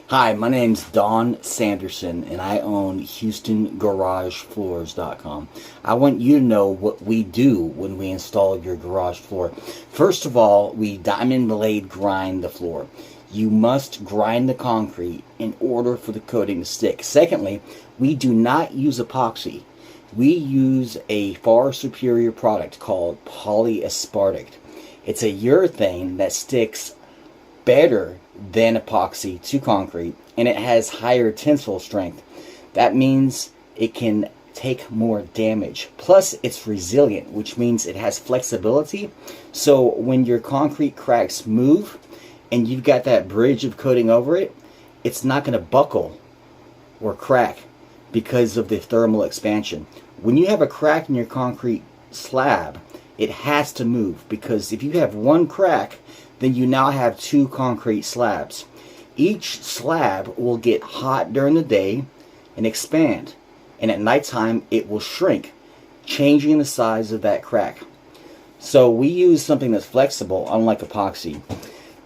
Hi, my name's Don Sanderson, and I own HoustonGarageFloors.com. I want you to know what we do when we install your garage floor. First of all, we diamond blade grind the floor. You must grind the concrete in order for the coating to stick. Secondly, we do not use epoxy. We use a far superior product called polyaspartic. It's a urethane that sticks better than epoxy to concrete, and it has higher tensile strength. That means it can take more damage. Plus, it's resilient, which means it has flexibility. So when your concrete cracks move and you've got that bridge of coating over it, it's not going to buckle or crack because of the thermal expansion. When you have a crack in your concrete slab, it has to move, because if you have one crack, then you now have two concrete slabs. Each slab will get hot during the day and expand, and at nighttime it will shrink, changing the size of that crack. So we use something that's flexible, unlike epoxy.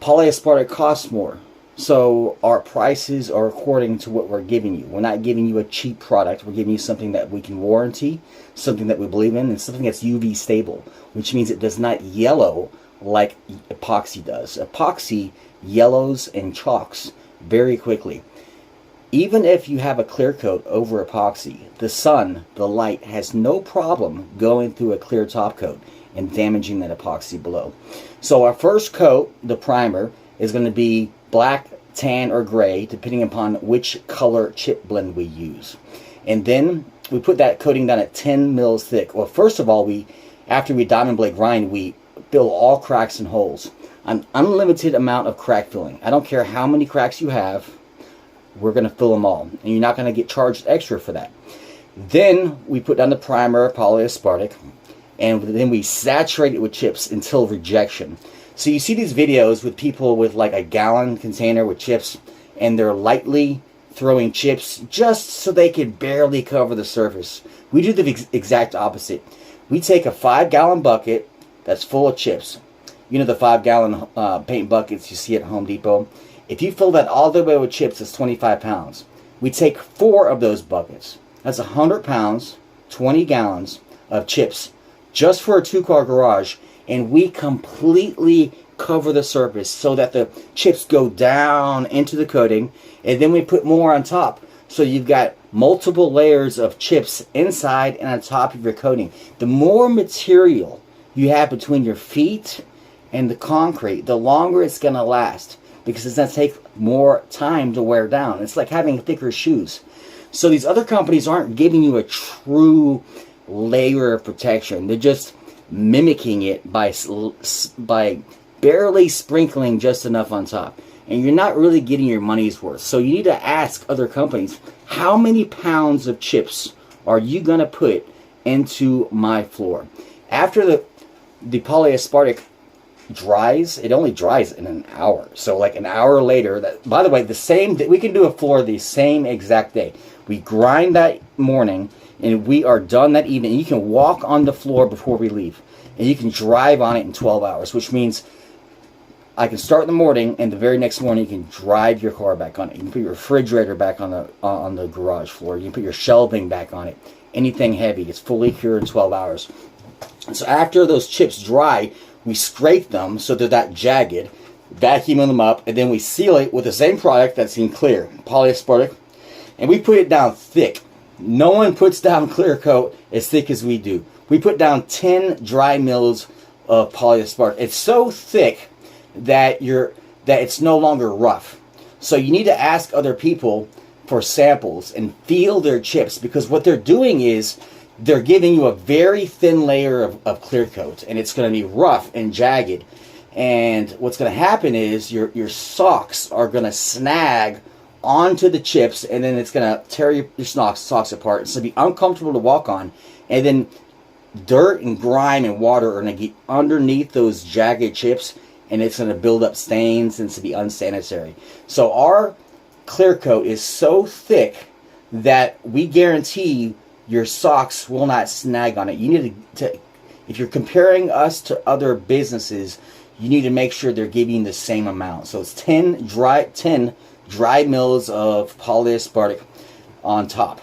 Polyaspartic costs more, so our prices are according to what we're giving you. We're not giving you a cheap product. We're giving you something that we can warranty, something that we believe in, and something that's UV stable, which means it does not yellow like epoxy does. Epoxy yellows and chalks very quickly. Even if you have a clear coat over epoxy, the sun, the light, has no problem going through a clear top coat and damaging that epoxy below. So our first coat, the primer, is going to be black, tan, or gray, depending upon which color chip blend we use. And then we put that coating down at 10 mils thick. Well, first of all, after we diamond blade grind, we fill all cracks and holes. An unlimited amount of crack filling. I don't care how many cracks you have, we're going to fill them all. And you're not going to get charged extra for that. Then we put down the primer, polyaspartic, and then we saturate it with chips until rejection. So you see these videos with people with like a gallon container with chips, and they're lightly throwing chips just so they can barely cover the surface. We do the exact opposite. We take a 5-gallon bucket that's full of chips. You know, the 5-gallon paint buckets you see at Home Depot? If you fill that all the way with chips, it's 25 pounds. We take 4 of those buckets. That's 100 pounds, 20 gallons of chips just for a 2-car garage, and we completely cover the surface so that the chips go down into the coating, and then we put more on top. So you've got multiple layers of chips inside and on top of your coating. The more material you have between your feet and the concrete, the longer it's going to last, because it's going to take more time to wear down. It's like having thicker shoes. So these other companies aren't giving you a true layer of protection. They're just mimicking it by barely sprinkling just enough on top. And you're not really getting your money's worth. So you need to ask other companies, how many pounds of chips are you going to put into my floor? After the polyaspartic dries, it only dries in an hour. So like an hour later, by the way, we can do a floor the same exact day. We grind that morning and we are done that evening. You can walk on the floor before we leave, and you can drive on it in 12 hours, which means I can start in the morning, and the very next morning you can drive your car back on it. You can put your refrigerator back on the garage floor. You can put your shelving back on it. Anything heavy, it's fully cured in 12 hours. So after those chips dry, we scrape them so they're that jagged, vacuum them up, and then we seal it with the same product that's in clear, polyaspartic, and we put it down thick. No one puts down clear coat as thick as we do. We put down 10 dry mils of polyaspartic. It's so thick that it's no longer rough. So you need to ask other people for samples and feel their chips, because what they're doing is they're giving you a very thin layer of clear coat, and it's going to be rough and jagged. And what's going to happen is your socks are going to snag onto the chips, and then it's going to tear your socks apart. It's going to be uncomfortable to walk on, and then dirt and grime and water are going to get underneath those jagged chips, and it's going to build up stains, and it's going to be unsanitary. So our clear coat is so thick that we guarantee your socks will not snag on it. You need to if you're comparing us to other businesses, you need to make sure they're giving the same amount. So it's 10 dry mills of polyaspartic on top.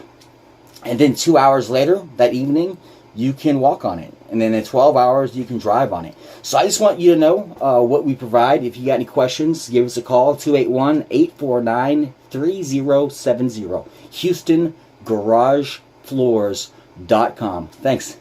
And then 2 hours later, that evening, you can walk on it. And then in 12 hours, you can drive on it. So I just want you to know what we provide. If you got any questions, give us a call, 281-849-3070. HoustonGarageFloors.com. Thanks.